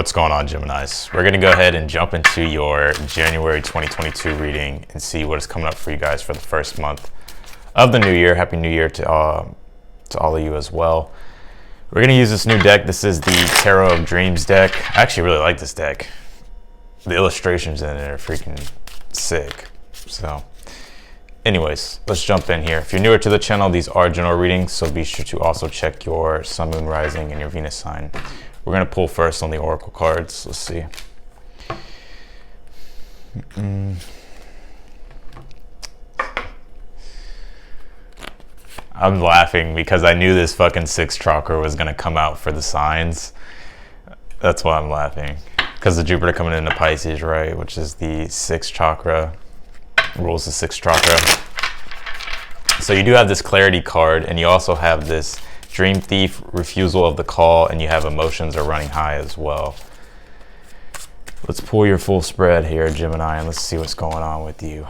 What's going on, Geminis? We're going to go ahead and jump into your January 2022 reading and see what is coming up for you guys for the first month of the new year. Happy New Year to all of you as well. We're going to use this new deck. This is the Tarot of Dreams deck. I actually really like this deck. The illustrations in it are freaking sick. So anyways, let's jump in here. If you're newer to the channel, these are general readings, so be sure to also check your Sun, Moon, Rising, and your Venus sign. We're going to pull first on the Oracle cards. Let's see. I'm laughing because I knew this fucking 6th chakra was going to come out for the signs. That's why I'm laughing. Because the Jupiter coming into Pisces, right? Which is the 6th chakra. Rules the 6th chakra. So you do have this clarity card, and you also have this Dream Thief, refusal of the call, and you have emotions are running high as well. Let's pull your full spread here, Gemini, and let's see what's going on with you.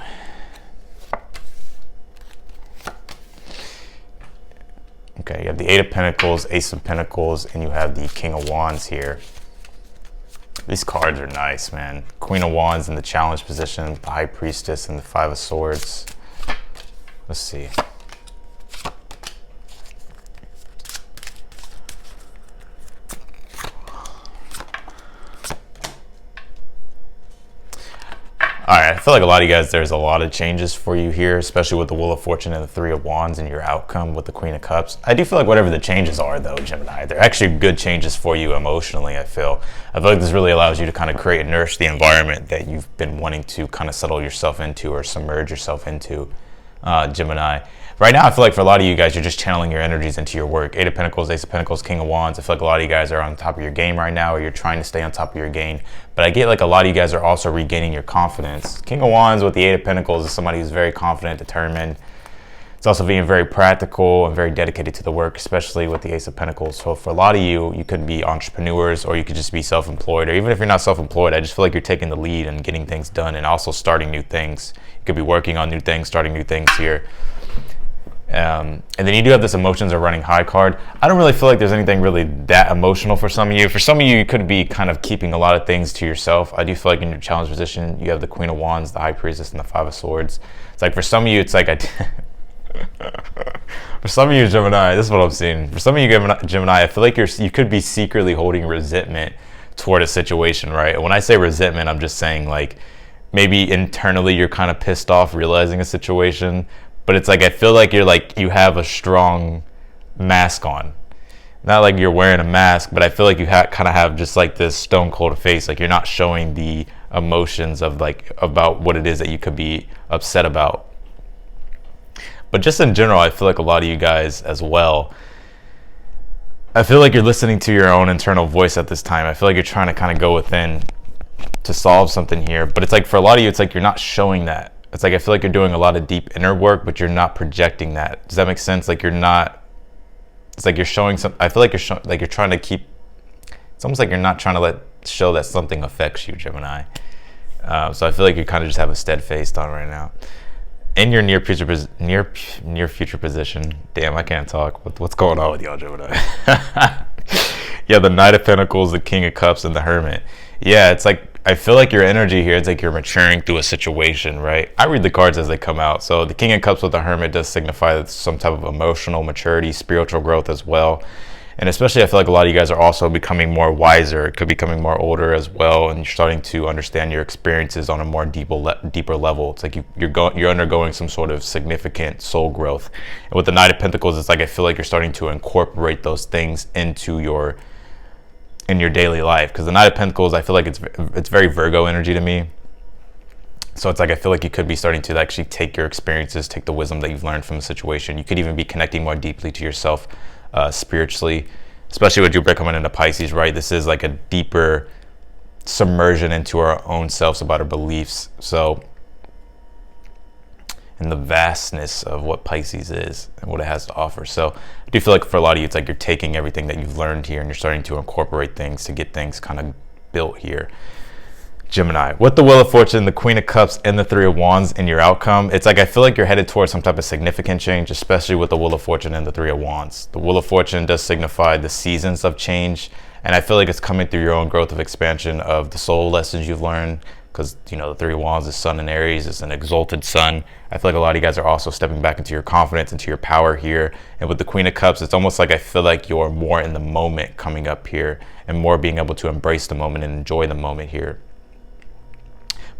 Okay, you have the 8 of Pentacles, Ace of Pentacles, and you have the King of Wands here. These cards are nice, man. Queen of Wands in the challenge position, the High Priestess, and the 5 of Swords. Let's see. All right, I feel like a lot of you guys, there's a lot of changes for you here, especially with the Wheel of Fortune and the 3 of Wands and your outcome with the Queen of Cups. I do feel like whatever the changes are, though, Gemini, they're actually good changes for you emotionally, I feel like this really allows you to kind of create and nourish the environment that you've been wanting to kind of settle yourself into or submerge yourself into, Gemini. Right now, I feel like for a lot of you guys, you're just channeling your energies into your work. 8 of Pentacles, Ace of Pentacles, King of Wands. I feel like a lot of you guys are on top of your game right now, or you're trying to stay on top of your game. But I get like a lot of you guys are also regaining your confidence. King of Wands with the 8 of Pentacles is somebody who's very confident, determined. It's also being very practical and very dedicated to the work, especially with the Ace of Pentacles. So for a lot of you, you could be entrepreneurs, or you could just be self-employed, or even if you're not self-employed, I just feel like you're taking the lead and getting things done and also starting new things. You could be working on new things, starting new things here. And then you do have this emotions are running high card. I don't really feel like there's anything really that emotional for some of you. For some of you, you could be kind of keeping a lot of things to yourself. I do feel like in your challenge position, you have the Queen of Wands, the High Priestess, and the 5 of Swords. It's like for some of you, it's like for some of you, Gemini, this is what I'm seeing. For some of you, Gemini, I feel like you could be secretly holding resentment toward a situation, right? And when I say resentment, I'm just saying like maybe internally you're kind of pissed off realizing a situation. But it's like, I feel like you have a strong mask on. Not like you're wearing a mask, but I feel like you kind of have just like this stone cold face. Like you're not showing the emotions of like about what it is that you could be upset about. But just in general, I feel like a lot of you guys as well, I feel like you're listening to your own internal voice at this time. I feel like you're trying to kind of go within to solve something here. But it's like for a lot of you, it's like you're not showing that. It's like I feel like you're doing a lot of deep inner work, but you're not projecting that. Does that make sense? Like you're not. It's like you're showing some. I feel like you're trying to keep. It's almost like you're not trying to show that something affects you, Gemini. So I feel like you kind of just have a steadfaced on right now. In your near future position. Damn, I can't talk. What's going on with y'all, Gemini? Yeah, the Knight of Pentacles, the King of Cups, and the Hermit. Yeah, it's like. I feel like your energy here, it's like you're maturing through a situation, right? I read the cards as they come out. So the King of Cups with the Hermit does signify some type of emotional maturity, spiritual growth as well. And especially I feel like a lot of you guys are also becoming more wiser. It could be becoming more older as well. And you're starting to understand your experiences on a more deeper level. It's like you're undergoing some sort of significant soul growth. And with the Knight of Pentacles, it's like I feel like you're starting to incorporate those things into your daily life, because the Knight of Pentacles, I feel like it's very Virgo energy to me. So it's like I feel like you could be starting to actually take your experiences, take the wisdom that you've learned from the situation. You could even be connecting more deeply to yourself spiritually, especially with Jupiter coming into Pisces, right? This is like a deeper submersion into our own selves about our beliefs. So and the vastness of what Pisces is and what it has to offer. So I do feel like for a lot of you, it's like you're taking everything that you've learned here and you're starting to incorporate things to get things kind of built here. Gemini, with the Wheel of Fortune, the Queen of Cups, and the 3 of Wands in your outcome, it's like I feel like you're headed towards some type of significant change, especially with the Wheel of Fortune and the 3 of Wands. The Wheel of Fortune does signify the seasons of change, And I feel like it's coming through your own growth of expansion of the soul lessons you've learned, because, you know, the Three of Wands is Sun in Aries, it's an exalted sun. I feel like a lot of you guys are also stepping back into your confidence, into your power here. And with the Queen of Cups, it's almost like I feel like you're more in the moment coming up here, and more being able to embrace the moment and enjoy the moment here.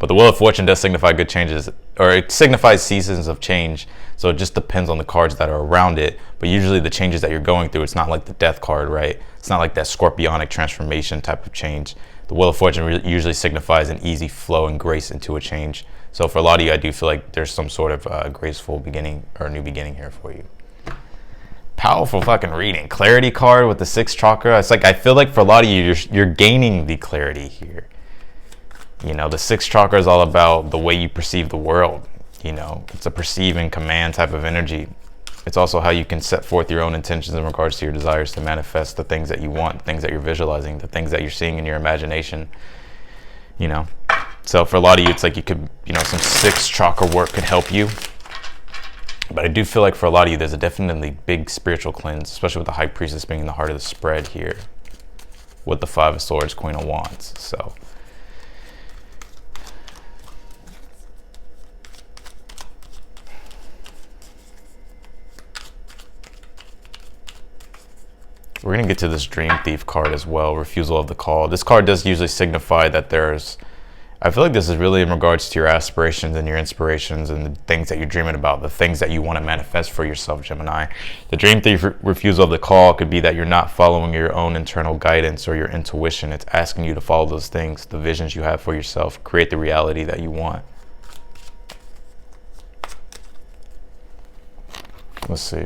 But the Wheel of Fortune does signify good changes, or it signifies seasons of change. So it just depends on the cards that are around it. But usually the changes that you're going through, it's not like the Death card, right? It's not like that scorpionic transformation type of change. The Wheel of Fortune usually signifies an easy flow and grace into a change. So for a lot of you, I do feel like there's some sort of graceful beginning or new beginning here for you. Powerful fucking reading. Clarity card with the 6th chakra. It's like, I feel like for a lot of you, you're gaining the clarity here. You know, the 6th chakra is all about the way you perceive the world. You know, it's a perceive and command type of energy. It's also how you can set forth your own intentions in regards to your desires to manifest the things that you want, the things that you're visualizing, the things that you're seeing in your imagination. You know, so for a lot of you, it's like you could, you know, some 6th chakra work could help you. But I do feel like for a lot of you, there's a definitely big spiritual cleanse, especially with the High Priestess being in the heart of the spread here with the 5 of Swords, Queen of Wands. So we're going to get to this Dream Thief card as well, Refusal of the Call. This card does usually signify that there's, I feel like this is really in regards to your aspirations and your inspirations and the things that you're dreaming about, the things that you want to manifest for yourself, Gemini. The Dream Thief Refusal of the Call could be that you're not following your own internal guidance or your intuition. It's asking you to follow those things, the visions you have for yourself, create the reality that you want. Let's see.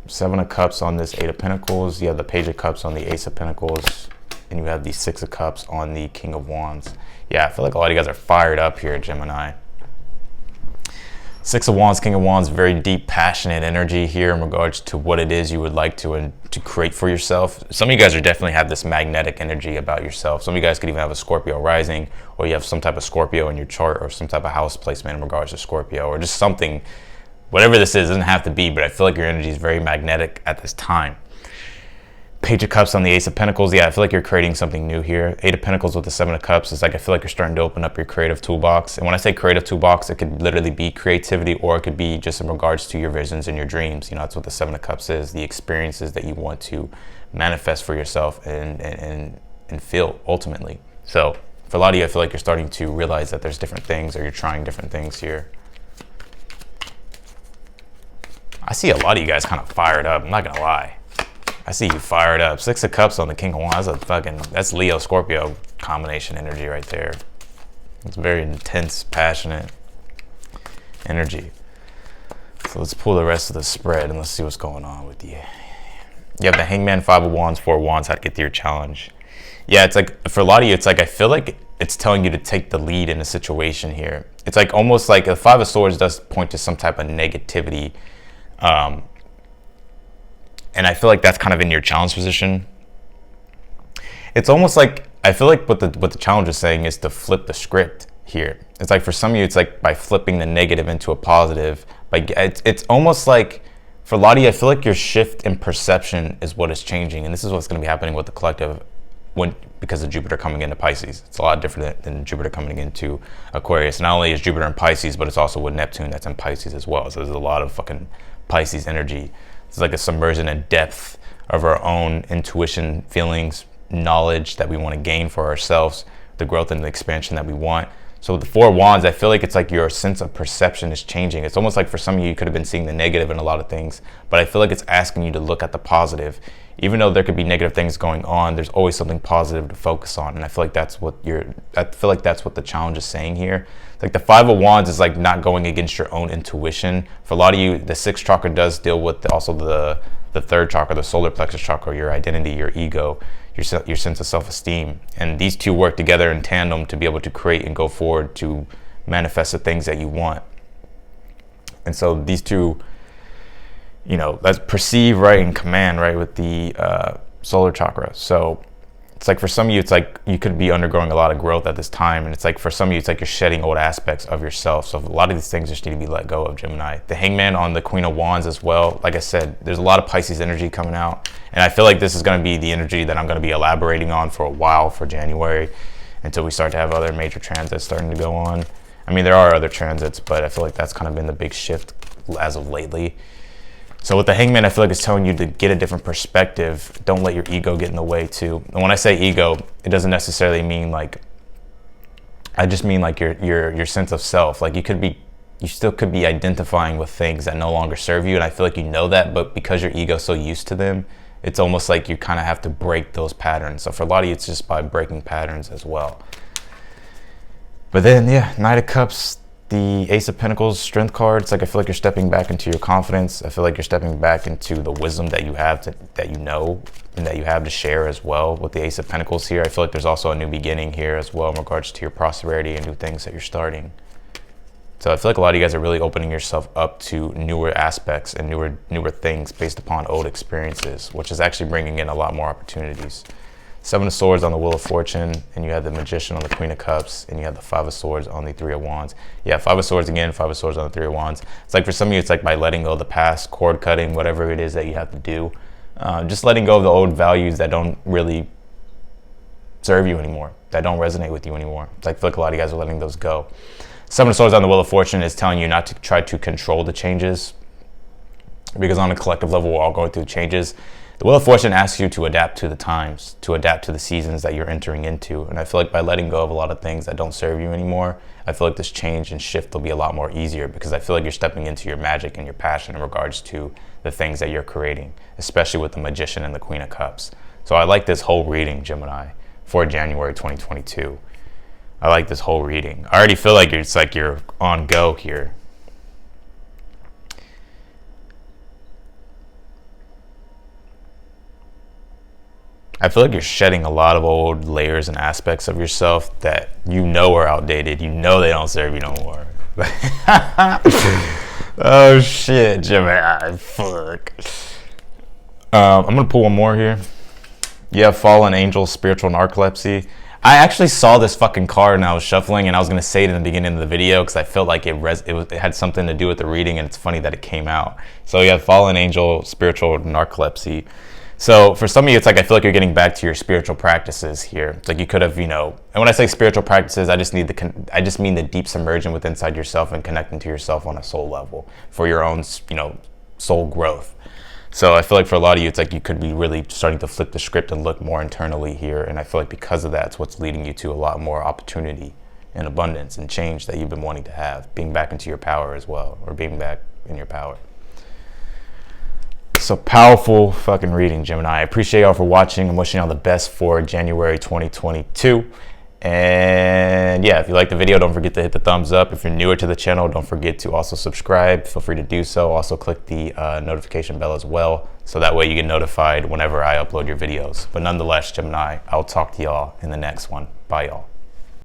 7 of Cups on this 8 of Pentacles. You have the Page of Cups on the Ace of Pentacles. And you have the 6 of Cups on the King of Wands. Yeah, I feel like a lot of you guys are fired up here, Gemini. 6 of Wands, King of Wands, very deep, passionate energy here in regards to what it is you would like to create for yourself. Some of you guys are definitely have this magnetic energy about yourself. Some of you guys could even have a Scorpio rising, or you have some type of Scorpio in your chart, or some type of house placement in regards to Scorpio, or just something. Whatever this is, it doesn't have to be, but I feel like your energy is very magnetic at this time. Page of Cups on the Ace of Pentacles. Yeah, I feel like you're creating something new here. 8 of Pentacles with the 7 of Cups. It's like I feel like you're starting to open up your creative toolbox. And when I say creative toolbox, it could literally be creativity, or it could be just in regards to your visions and your dreams. You know, that's what the 7 of Cups is, the experiences that you want to manifest for yourself and feel ultimately. So for a lot of you, I feel like you're starting to realize that there's different things, or you're trying different things here. I see a lot of you guys kind of fired up. I'm not gonna lie. I see you fired up. 6 of Cups on the King of Wands. That's Leo Scorpio combination energy right there. It's very intense, passionate energy. So let's pull the rest of the spread and let's see what's going on with you. You have the Hangman, 5 of Wands, 4 of Wands. How to get through your challenge. Yeah, it's like for a lot of you, it's like I feel like it's telling you to take the lead in a situation here. It's like almost like the 5 of Swords does point to some type of negativity. And I feel like that's kind of in your challenge position. It's almost like, I feel like what the challenge is saying is to flip the script here. It's like for some of you, it's like by flipping the negative into a positive. It's almost like, for a lot of you, I feel like your shift in perception is what is changing. And this is what's going to be happening with the collective because of Jupiter coming into Pisces. It's a lot different than Jupiter coming into Aquarius. Not only is Jupiter in Pisces, but it's also with Neptune that's in Pisces as well. So there's a lot of fucking Pisces energy. It's like a submersion and depth of our own intuition, feelings, knowledge that we want to gain for ourselves, the growth and the expansion that we want. So with the 4 of Wands, I feel like it's like your sense of perception is changing. It's almost like for some of you, you could have been seeing the negative in a lot of things, but I feel like it's asking you to look at the positive. Even though there could be negative things going on, there's always something positive to focus on. And I feel like that's what the challenge is saying here. Like the 5 of Wands is like not going against your own intuition. For a lot of you, the 6th chakra does deal with also the 3rd chakra, the solar plexus chakra, your identity, your ego, your sense of self-esteem. And these two work together in tandem to be able to create and go forward to manifest the things that you want. And so these two, you know, that's perceive, right, and command, right, with the solar chakra. So It's like for some of you, it's like you could be undergoing a lot of growth at this time. And it's like for some of you, it's like you're shedding old aspects of yourself. So a lot of these things just need to be let go of, Gemini. The Hangman on the Queen of Wands as well. Like I said, there's a lot of Pisces energy coming out. And I feel like this is going to be the energy that I'm going to be elaborating on for a while for January until we start to have other major transits starting to go on. I mean, there are other transits, but I feel like that's kind of been the big shift as of lately. So with the Hangman, I feel like it's telling you to get a different perspective. Don't let your ego get in the way too. And when I say ego, it doesn't necessarily mean like, I just mean like your sense of self. Like you still could be identifying with things that no longer serve you. And I feel like you know that, but because your ego's so used to them, it's almost like you kind of have to break those patterns. So for a lot of you, it's just by breaking patterns as well. But then, yeah, Knight of Cups, the Ace of Pentacles, Strength card. It's like I feel like you're stepping back into your confidence. I feel like you're stepping back into the wisdom that you have, that you know, and that you have to share as well. With the Ace of Pentacles here, I feel like there's also a new beginning here as well in regards to your prosperity and new things that you're starting. So I feel like a lot of you guys are really opening yourself up to newer aspects and newer things based upon old experiences, which is actually bringing in a lot more opportunities. Seven of Swords on the Wheel of Fortune, and you have the Magician on the Queen of Cups, and you have the Five of Swords on the Three of Wands. Yeah, Five of Swords again, Five of Swords on the Three of Wands. It's like for some of you, it's like by letting go of the past, cord cutting, whatever it is that you have to do. Just letting go of the old values that don't really serve you anymore, that don't resonate with you anymore. It's like I feel like a lot of you guys are letting those go. Seven of Swords on the Wheel of Fortune is telling you not to try to control the changes, because on a collective level, we're all going through changes. The Wheel of Fortune asks you to adapt to the times, to adapt to the seasons that you're entering into. And I feel like by letting go of a lot of things that don't serve you anymore, I feel like this change and shift will be a lot more easier, because I feel like you're stepping into your magic and your passion in regards to the things that you're creating, especially with the Magician and the Queen of Cups. So I like this whole reading, Gemini, for January 2022. I like this whole reading. I already feel like it's like you're on go here. I feel like you're shedding a lot of old layers and aspects of yourself that you know are outdated. You know they don't serve you no more. Oh shit, Gemini, fuck. I'm gonna pull one more here. You have Fallen Angel, Spiritual Narcolepsy. I actually saw this fucking card and I was shuffling, and I was gonna say it in the beginning of the video because I felt like it had something to do with the reading, and it's funny that it came out. So you have Fallen Angel, Spiritual Narcolepsy. So for some of you, it's like I feel like you're getting back to your spiritual practices here. It's like you could have, you know, and when I say spiritual practices, I just mean the deep submersion within inside yourself and connecting to yourself on a soul level for your own, you know, soul growth. So I feel like for a lot of you, it's like you could be really starting to flip the script and look more internally here. And I feel like because of that, it's what's leading you to a lot more opportunity and abundance and change that you've been wanting to have, being back into your power as well, or being back in your power. So powerful fucking reading, Gemini. I appreciate y'all for watching. I'm wishing y'all the best for January 2022. And yeah, if you like the video, don't forget to hit the thumbs up. If you're newer to the channel, don't forget to also subscribe. Feel free to do so. Also click the notification bell as well, so that way you get notified whenever I upload your videos. But nonetheless, Gemini, I'll talk to y'all in the next one. Bye, y'all.